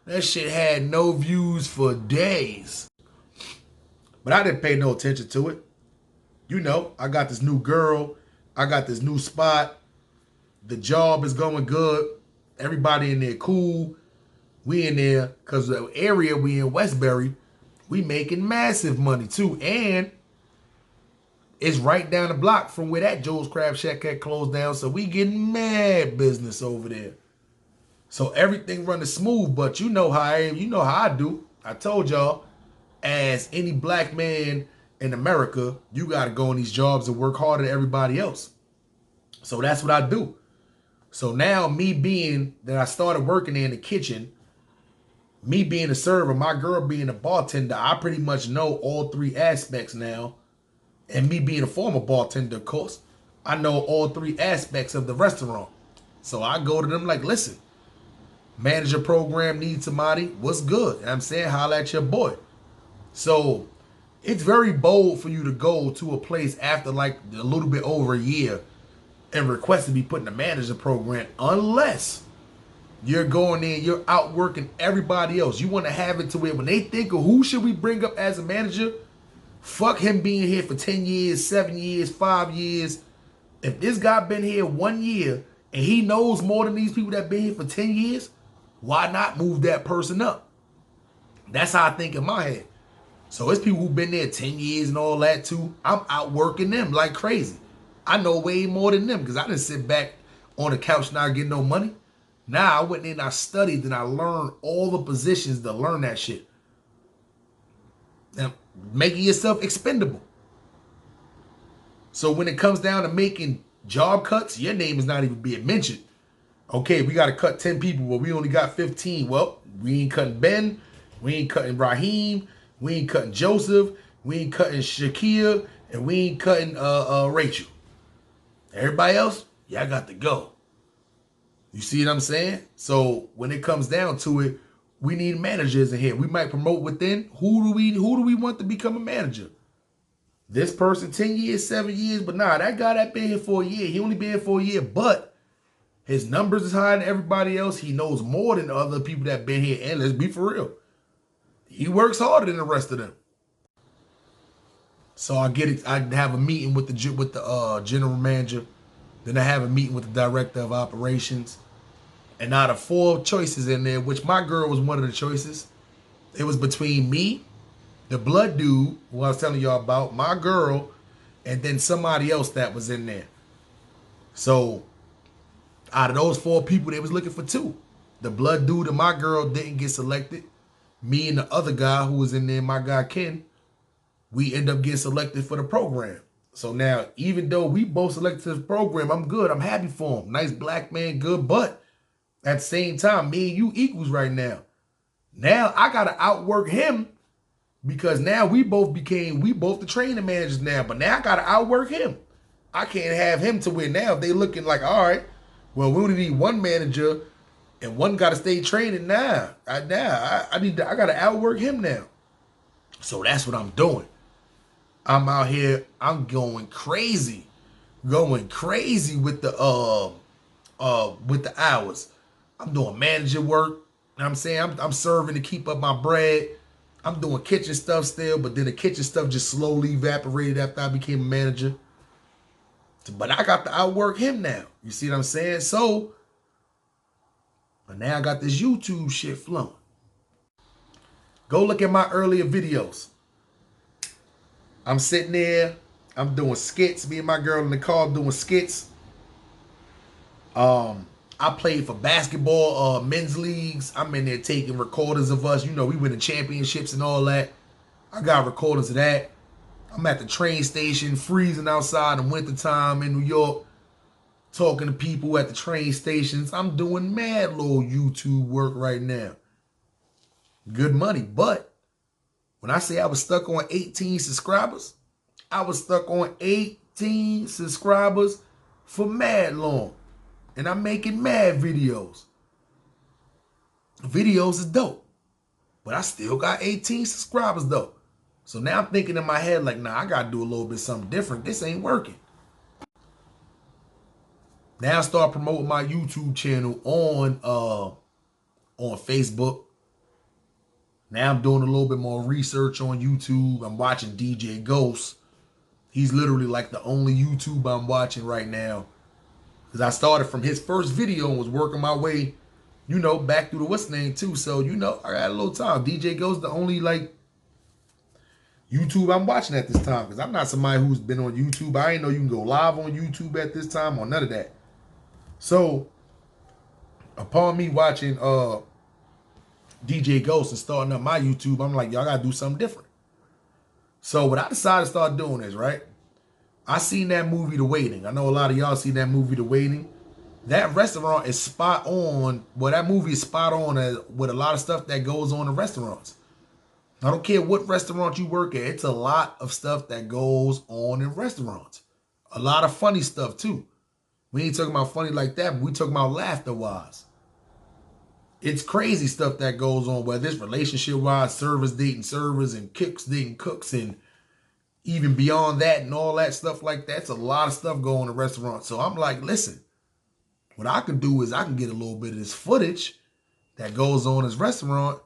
That shit had no views for days. But I didn't pay no attention to it. You know, I got this new girl. I got this new spot. The job is going good. Everybody in there cool. We in there because the area we in, Westbury, we making massive money too. And it's right down the block from where that Joe's Crab Shack had closed down. So we getting mad business over there. So everything running smooth, but you know how I am. You know how I do. I told y'all, as any black man in America, you got to go in these jobs and work harder than everybody else. So that's what I do. So now me being that I started working in the kitchen, me being a server, my girl being a bartender, I pretty much know all three aspects now. And me being a former bartender, of course, I know all three aspects of the restaurant. So I go to them like, listen, manager program needs somebody. What's good? And I'm saying, holla at your boy. So it's very bold for you to go to a place after like a little bit over a year and request to be put in a manager program, unless you're going in, you're outworking everybody else. You want to have it to where when they think of who should we bring up as a manager, fuck him being here for 10 years, 7 years, 5 years. If this guy been here 1 year and he knows more than these people that been here for 10 years, why not move that person up? That's how I think in my head. So it's people who've been there 10 years and all that too. I'm outworking them like crazy. I know way more than them because I didn't sit back on the couch not getting no money. Nah, I went in, I studied, and I learned all the positions to learn that shit. Now, making yourself expendable. So when it comes down to making job cuts, your name is not even being mentioned. Okay, we got to cut 10 people, but we only got 15. Well, we ain't cutting Ben. We ain't cutting Raheem. We ain't cutting Joseph. We ain't cutting Shakia. And we ain't cutting Rachel. Everybody else, y'all got to go. You see what I'm saying? So when it comes down to it, we need managers in here. We might promote within. Who do we want to become a manager? This person 10 years, 7 years, but nah, that guy that been here for a year, he only been here for a year, but his numbers is higher than everybody else. He knows more than the other people that been here, and let's be for real, he works harder than the rest of them. So I get it. I have a meeting with the general manager. Then I have a meeting with the director of operations. And out of 4 choices in there, which my girl was one of the choices, it was between me, the blood dude, who I was telling y'all about, my girl, and then somebody else that was in there. So out of those 4 people, they was looking for 2. The blood dude and my girl didn't get selected. Me and the other guy who was in there, my guy Ken, we end up getting selected for the program. So now, even though we both selected this program, I'm good. I'm happy for him. Nice black man, good. But at the same time, me and you equals right now. Now I gotta outwork him because now we both the training managers now. But now I gotta outwork him. I can't have him to win now. If they looking like, all right, well, we only need one manager and one gotta stay training now. I gotta outwork him now. So that's what I'm doing. I'm out here, I'm going crazy with the hours. I'm doing manager work. You know what I'm saying? I'm serving to keep up my bread. I'm doing kitchen stuff still, but then the kitchen stuff just slowly evaporated after I became a manager. But I got to outwork him now. You see what I'm saying? So, but now I got this YouTube shit flowing. Go look at my earlier videos. I'm sitting there. I'm doing skits. Me and my girl in the car doing skits. I played for basketball, men's leagues. I'm in there taking recordings of us. You know, we winning championships and all that. I got recordings of that. I'm at the train station, freezing outside in wintertime in New York, talking to people at the train stations. I'm doing mad little YouTube work right now. Good money. But when I say I was stuck on 18 subscribers, I was stuck on 18 subscribers for mad long. And I'm making mad videos. Videos is dope. But I still got 18 subscribers though. So now I'm thinking in my head like, nah, I got to do a little bit something different. This ain't working. Now I start promoting my YouTube channel on Facebook. Now I'm doing a little bit more research on YouTube. I'm watching DJ Ghost. He's literally like the only YouTube I'm watching right now. Because I started from his first video and was working my way, you know, back through the what's name too. So, you know, I got a little time. DJ Ghost the only like YouTube I'm watching at this time. Because I'm not somebody who's been on YouTube. I ain't know you can go live on YouTube at this time or none of that. So, upon me watching DJ Ghost and starting up my YouTube, I'm like, y'all got to do something different. So, what I decided to start doing is, right, I seen that movie, The Waiting. I know a lot of y'all seen that movie, The Waiting. That restaurant is spot on. Well, that movie is spot on with a lot of stuff that goes on in restaurants. I don't care what restaurant you work at. It's a lot of stuff that goes on in restaurants. A lot of funny stuff, too. We ain't talking about funny like that, but we talking about laughter-wise. It's crazy stuff that goes on, whether it's relationship-wise, servers dating servers, and cooks dating cooks, and even beyond that and all that stuff like that. It's a lot of stuff going on in restaurants. So I'm like, listen, what I can do is I can get a little bit of this footage that goes on in this restaurant.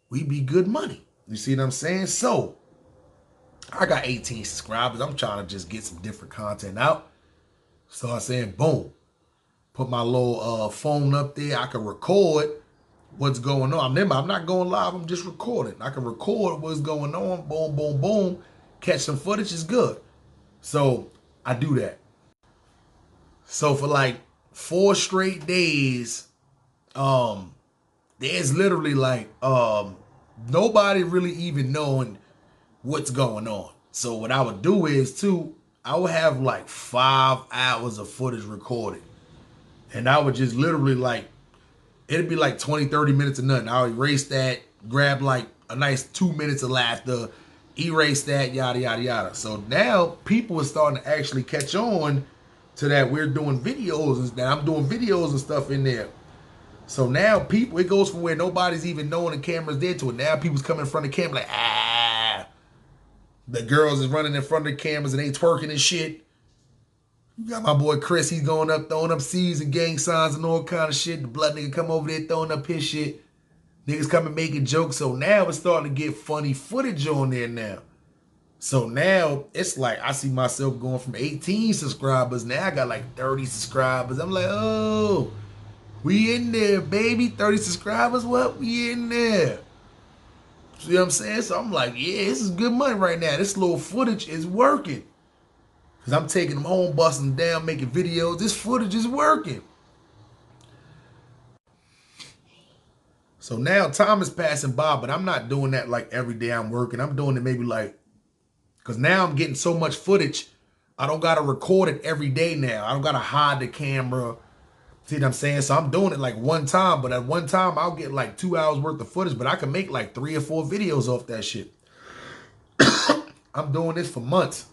We be good money. You see what I'm saying? So I got 18 subscribers. I'm trying to just get some different content out. So I'm saying, boom, put my little phone up there. I can record what's going on. Remember, I'm not going live. I'm just recording. I can record what's going on. Boom, boom, boom. Catch some footage is good. So I do that. So for like 4 straight days, there's literally like nobody really even knowing what's going on. So what I would do is too, I would have like 5 hours of footage recorded. And I would just literally like, it'd be like 20, 30 minutes of nothing. I'll erase that, grab like a nice 2 minutes of laughter, erase that, yada, yada, yada. So now people are starting to actually catch on to that we're doing videos and that I'm doing videos and stuff in there. So now people, it goes from where nobody's even knowing the camera's there to it. Now people's coming in front of the camera like, the girls is running in front of the cameras and they twerking and shit. You got my boy Chris, he's going up, throwing up C's and gang signs and all kind of shit. The blood nigga come over there throwing up his shit. Niggas coming making jokes. So now it's starting to get funny footage on there now. So now it's like I see myself going from 18 subscribers. Now I got like 30 subscribers. I'm like, oh, we in there, baby. 30 subscribers, what? We in there. See what I'm saying? So I'm like, yeah, this is good money right now. This little footage is working. Because I'm taking them home, busting them down, making videos. This footage is working. So now time is passing by, but I'm not doing that like every day I'm working. I'm doing it maybe like, because now I'm getting so much footage I don't got to record it every day now. I don't got to hide the camera. See what I'm saying? So I'm doing it like one time, but at one time I'll get like 2 hours worth of footage, but I can make like 3 or 4 videos off that shit. I'm doing this for months.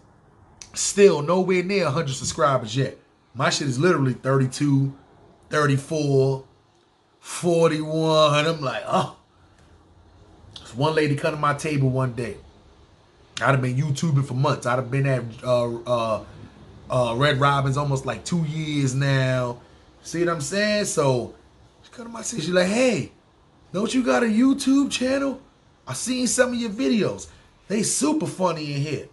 Still nowhere near 100 subscribers yet. My shit is literally 32, 34, 41. I'm like, oh. There's one lady come to my table one day. I'd have been YouTubing for months. I'd have been at Red Robin's almost like 2 years now. See what I'm saying? So she come to my table. She's like, hey, don't you got a YouTube channel? I seen some of your videos. They super funny in here.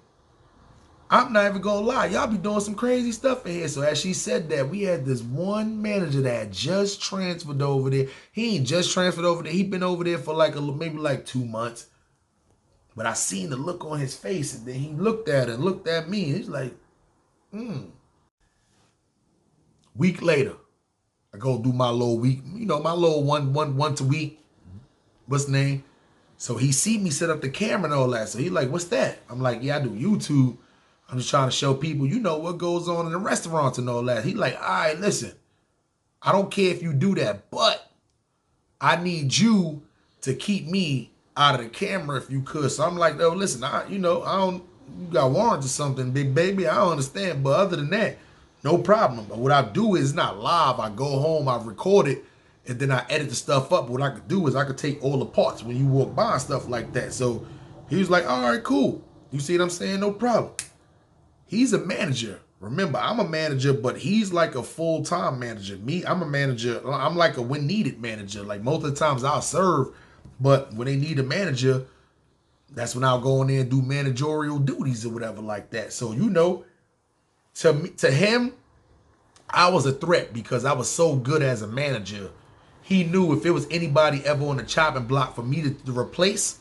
I'm not even gonna lie. Y'all be doing some crazy stuff in here. So as she said that, we had this one manager that had just transferred over there. He ain't just transferred over there. He been over there for like maybe like 2 months. But I seen the look on his face, and then he looked at her and looked at me. And he's like, Week later, I go do my little week, you know, my little once a week. What's the name? So he see me set up the camera and all that. So he like, what's that? I'm like, yeah, I do YouTube. I'm just trying to show people, you know, what goes on in the restaurants and all that. He like, all right, listen, I don't care if you do that, but I need you to keep me out of the camera if you could. So I'm like, no, listen, you got warrants or something, big baby. I don't understand. But other than that, no problem. But what I do is not live. I go home, I record it, and then I edit the stuff up. What I could do is I could take all the parts when you walk by and stuff like that. So he was like, all right, cool. You see what I'm saying? No problem. He's a manager. Remember, I'm a manager, but he's like a full-time manager. Me, I'm a manager. I'm like a when needed manager. Like most of the times I'll serve, but when they need a manager, that's when I'll go in there and do managerial duties or whatever like that. So, you know, to him, I was a threat because I was so good as a manager. He knew if it was anybody ever on the chopping block for me to replace,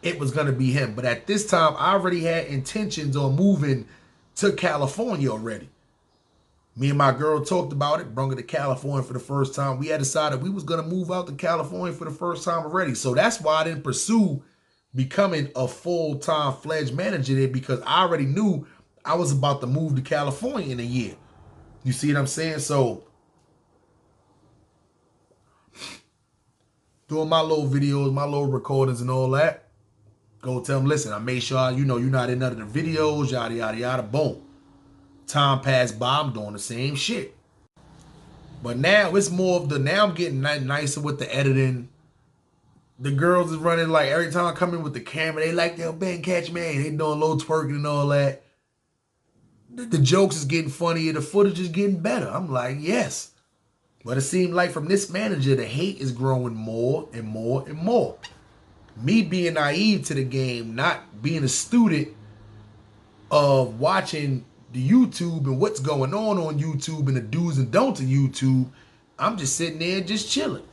it was going to be him. But at this time, I already had intentions on moving to California already. Me and my girl talked about it, brought her to California for the first time. We had decided we was going to move out to California for the first time already. So that's why I didn't pursue becoming a full-time fledged manager there, because I already knew I was about to move to California in a year. You see what I'm saying? So doing my little videos, my little recordings and all that, go tell them, listen, I made sure, you know, you're not in none of the videos, yada, yada, yada, boom. Time passed by, I'm doing the same shit. But now it's more of now I'm getting nicer with the editing. The girls is running like every time I come in with the camera, they like, yo, Ben, catch me. They doing a little twerking and all that. The jokes is getting funnier. The footage is getting better. I'm like, yes. But it seemed like from this manager, the hate is growing more and more and more. Me being naive to the game, not being a student of watching the YouTube and what's going on YouTube and the do's and don'ts of YouTube, I'm just sitting there just chilling.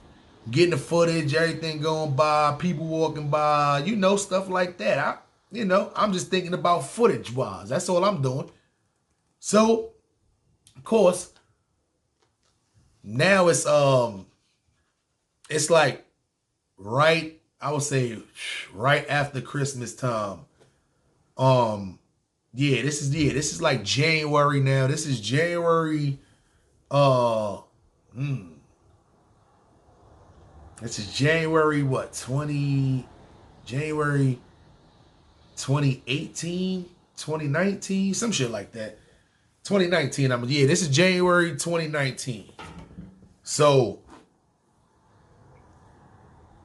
Getting the footage, everything going by, people walking by, you know, stuff like that. I'm just thinking about footage-wise. That's all I'm doing. So, of course, now it's like I would say right after Christmas time. This is like January now. This is January This is January what? January 2018, 2019, some shit like that. 2019, this is January 2019. So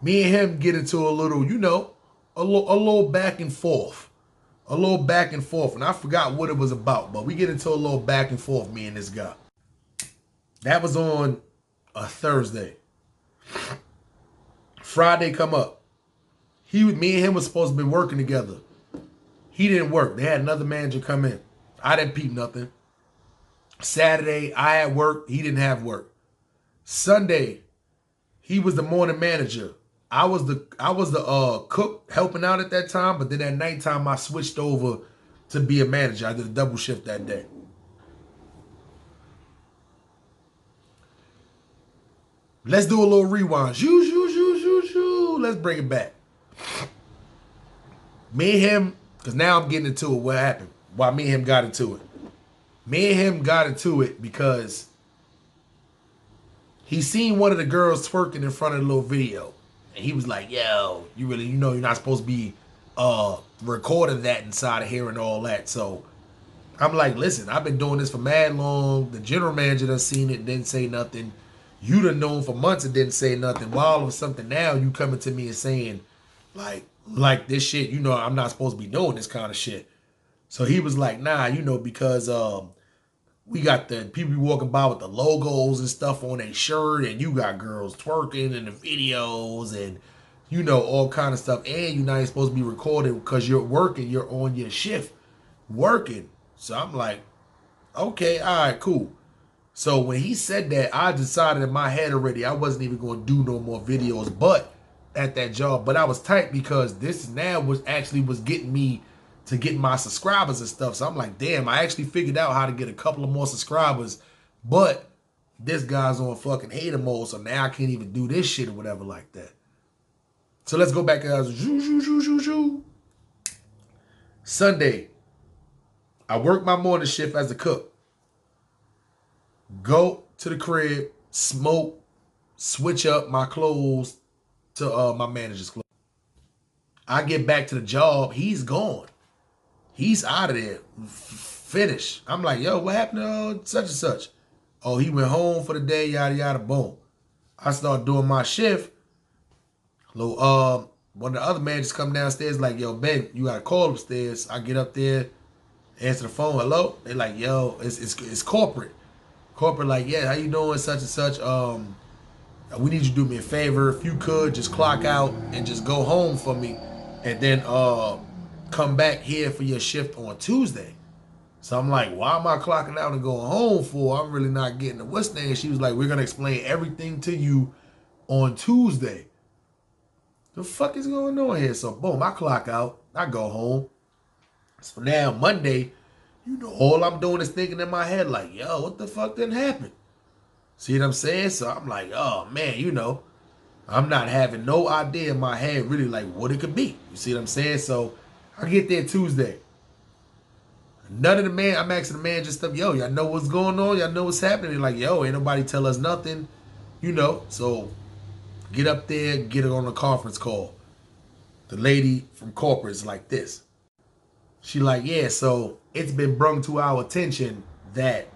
me and him get into a little, you know, a little back and forth. A little back and forth. And I forgot what it was about, but we get into a little back and forth, me and this guy. That was on a Thursday. Friday come up. Me and him was supposed to be working together. He didn't work. They had another manager come in. I didn't peep nothing. Saturday, I had work. He didn't have work. Sunday, he was the morning manager. I was the cook helping out at that time, but then at nighttime I switched over to be a manager. I did a double shift that day. Let's do a little rewind. Shoo. Let's bring it back. Me and him, because now I'm getting into it. What happened? Why me and him got into it. Me and him got into it because he seen one of the girls twerking in front of the little video. And he was like, yo, you know you're not supposed to be recording that inside of here and all that. So I'm like, listen, I've been doing this for mad long. The general manager done seen it, didn't say nothing. You done known for months and didn't say nothing. While all of something now, you coming to me and saying, like this shit, you know, I'm not supposed to be doing this kind of shit. So he was like, nah, you know, because we got the people walking by with the logos and stuff on their shirt, and you got girls twerking in the videos and, you know, all kind of stuff. And you're not even supposed to be recorded because you're working. You're on your shift working. So I'm like, okay, all right, cool. So when he said that, I decided in my head already I wasn't even going to do no more videos but at that job. But I was tight because this now was getting me to get my subscribers and stuff. So I'm like, damn, I actually figured out how to get a couple of more subscribers. But this guy's on fucking hater mode, so now I can't even do this shit or whatever like that. So let's go back to Sunday. I work my morning shift as a cook. Go to the crib, smoke, switch up my clothes to my manager's clothes. I get back to the job. He's gone. He's out of there. Finished. I'm like, yo, what happened to such and such? Oh, he went home for the day, yada, yada, boom. I start doing my shift. One of the other managers come downstairs like, yo, babe, you got to call upstairs. I get up there, answer the phone. Hello? They're like, yo, it's corporate. Corporate like, yeah, how you doing, such and such? We need you to do me a favor. If you could, just clock out and just go home for me. And then come back here for your shift on Tuesday. So I'm like, why am I clocking out and going home for? I'm really not getting the what's name. She was like, we're going to explain everything to you on Tuesday. The fuck is going on here? So boom, I clock out. I go home. So now Monday, you know, all I'm doing is thinking in my head like, yo, what the fuck didn't happen? See what I'm saying? So I'm like, oh man, you know, I'm not having no idea in my head really like what it could be. You see what I'm saying? So I get there Tuesday. None of the man, I'm asking the manager stuff, yo, y'all know what's going on? Y'all know what's happening? They're like, yo, ain't nobody tell us nothing, you know. So get up there, get it on a conference call. The lady from corporate is like this. She like, yeah, so it's been brought to our attention that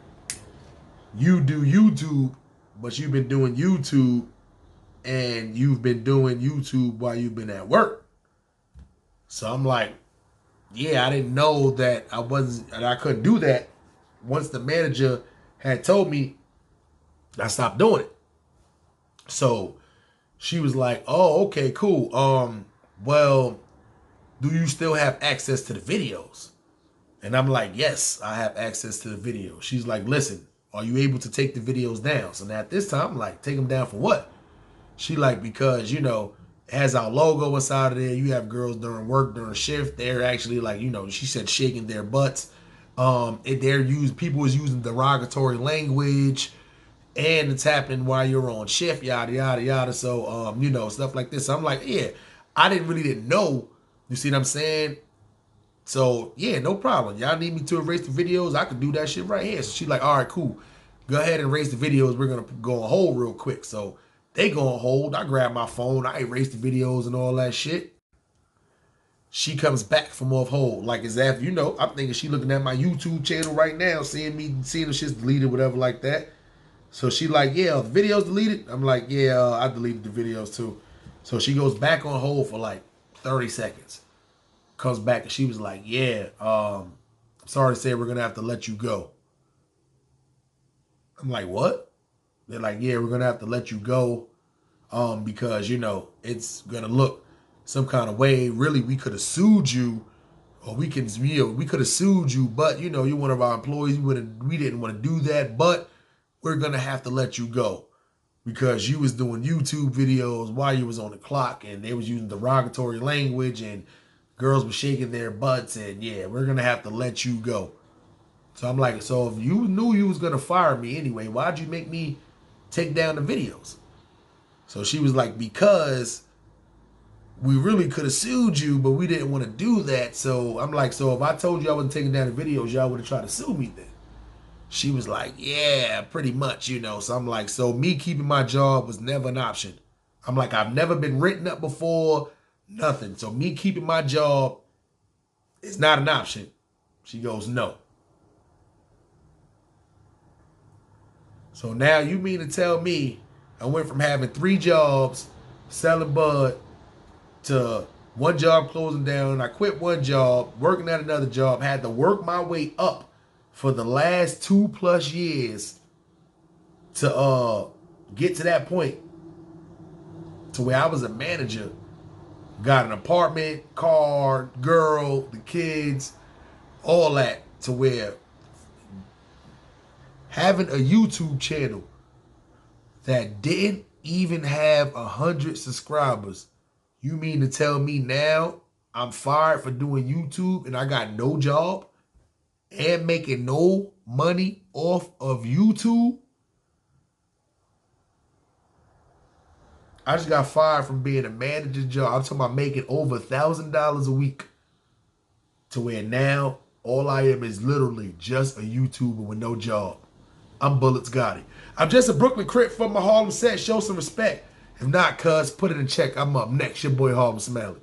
you do YouTube, but you've been doing YouTube and you've been doing YouTube while you've been at work. So I'm like, yeah, I didn't know that I couldn't do that. Once the manager had told me, I stopped doing it. So she was like, oh, okay, cool. Well, do you still have access to the videos? And I'm like, yes, I have access to the video. She's like, listen, are you able to take the videos down? So now at this time, I'm like, take them down for what? She like, because, you know, it has our logo inside of there. You have girls during work, during shift. They're actually like, you know, she said shaking their butts. People is using derogatory language, and it's happening while you're on shift, yada, yada, yada. So, you know, stuff like this. So I'm like, yeah, I didn't know. You see what I'm saying? So, yeah, no problem. Y'all need me to erase the videos? I can do that shit right here. So she's like, all right, cool. Go ahead and erase the videos. We're going to go on hold real quick. So they go on hold. I grab my phone. I erase the videos and all that shit. She comes back from off hold. Like, as if, you know, I'm thinking she looking at my YouTube channel right now, seeing the shit's deleted, whatever like that. So she like, yeah, the video's deleted? I'm like, yeah, I deleted the videos too. So she goes back on hold for like 30 seconds. Comes back and she was like, yeah, I'm sorry to say we're going to have to let you go. I'm like, what? They're like, yeah, we're going to have to let you go because, you know, it's going to look some kind of way. Really, we could have sued you, or we could have sued you, but, you know, you're one of our employees. We didn't want to do that, but we're going to have to let you go because you was doing YouTube videos while you was on the clock, and they was using derogatory language, and girls were shaking their butts, and yeah, we're going to have to let you go. So I'm like, so if you knew you was going to fire me anyway, why'd you make me take down the videos? So she was like, because we really could have sued you, but we didn't want to do that. So I'm like, so if I told you I wasn't taking down the videos, y'all would have tried to sue me then. She was like, yeah, pretty much, you know. So I'm like, so me keeping my job was never an option. I'm like, I've never been written up before, nothing. So me keeping my job is not an option. She goes, no. So now you mean to tell me I went from having 3 jobs, selling bud, to one job closing down. I quit one job, working at another job, had to work my way up for the last 2+ years to get to that point to where I was a manager, got an apartment, car, girl, the kids, all that, to where having a YouTube channel that didn't even have 100 subscribers, you mean to tell me now I'm fired for doing YouTube and I got no job and making no money off of YouTube? I just got fired from being a manager job. I'm talking about making over $1,000 a week, to where now all I am is literally just a YouTuber with no job. I'm Bullets Gotti. I'm just a Brooklyn Crip from my Harlem set. Show some respect. If not, cuz, put it in check. I'm up next. Your boy Harlem Smiley.